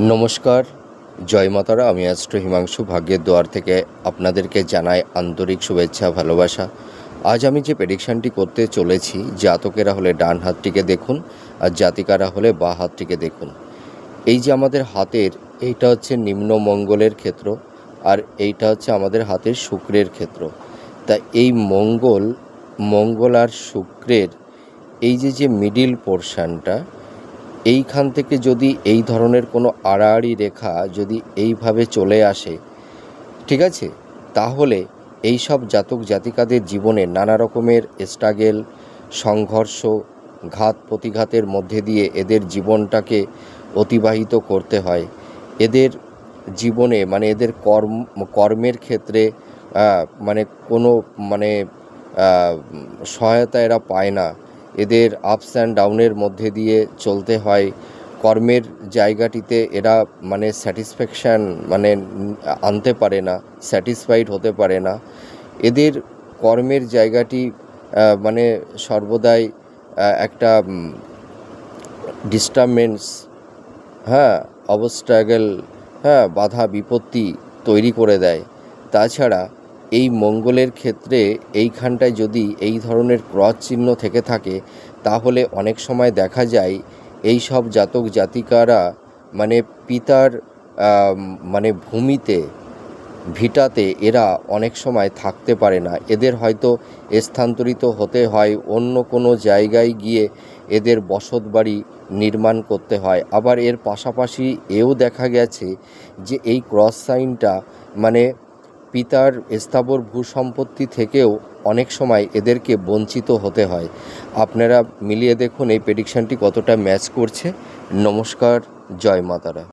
নমস্কার, জয় মাতারা। আমি অ্যাস্ট্রো হিমাংশু ভাগ্যের দুয়ার থেকে আপনাদেরকে জানাই আন্তরিক শুভেচ্ছা, ভালোবাসা। আজ আমি যে প্রেডিকশানটি করতে চলেছি, জাতকেরা হলে ডান হাতটিকে দেখুন আর জাতিকারা হলে বাঁ হাতটিকে দেখুন। এই যে আমাদের হাতের এইটা হচ্ছে নিম্ন মঙ্গলের ক্ষেত্র, আর এইটা হচ্ছে আমাদের হাতের শুক্রের ক্ষেত্র। তা এই মঙ্গল আর শুক্রের এই যে মিডিল পোর্শানটা, এইখান থেকে যদি এই ধরনের কোনো আড়াআড়ি রেখা যদি এইভাবে চলে আসে, ঠিক আছে, তাহলে এই সব জাতক জাতিকাদের জীবনে নানা রকমের স্ট্রাগেল, সংঘর্ষ, ঘাত প্রতিঘাতের মধ্যে দিয়ে এদের জীবনটাকে অতিবাহিত করতে হয়। এদের জীবনে এদের কর্মের ক্ষেত্রে কোনো সহায়তা এরা পায় না। এদের আপস অ্যান্ড ডাউনের মধ্যে দিয়ে চলতে হয়। কর্মের জায়গাটিতে এরা স্যাটিসফ্যাকশান আনতে পারে না, স্যাটিসফাইড হতে পারে না। এদের কর্মের জায়গাটি সর্বদাই একটা ডিস্টারবেন্স, অবস্ট্রাগল, বাধা বিপত্তি তৈরি করে দেয়। তাছাড়া এই মঙ্গলের ক্ষেত্রে এইখানটায় যদি এই ধরনের ক্রস চিহ্ন থেকে থাকে, তাহলে অনেক সময় দেখা যায় এই সব জাতক জাতিকারা পিতার ভূমিতে, ভিটাতে এরা অনেক সময় থাকতে পারে না। এদের হয়তো স্থানান্তরিত হতে হয়, অন্য কোনো জায়গায় গিয়ে এদের বসতবাড়ি নির্মাণ করতে হয়। আবার এর পাশাপাশি এও দেখা গেছে যে এই ক্রস সাইনটা পিতার স্থাবর ভূসম্পত্তি থেকেও অনেক সময় এদেরকে বঞ্চিত হতে হয়। আপনারা মিলিয়ে দেখুন এই প্রেডিকশানটি কতটা ম্যাচ করছে। নমস্কার, জয় মাতারা।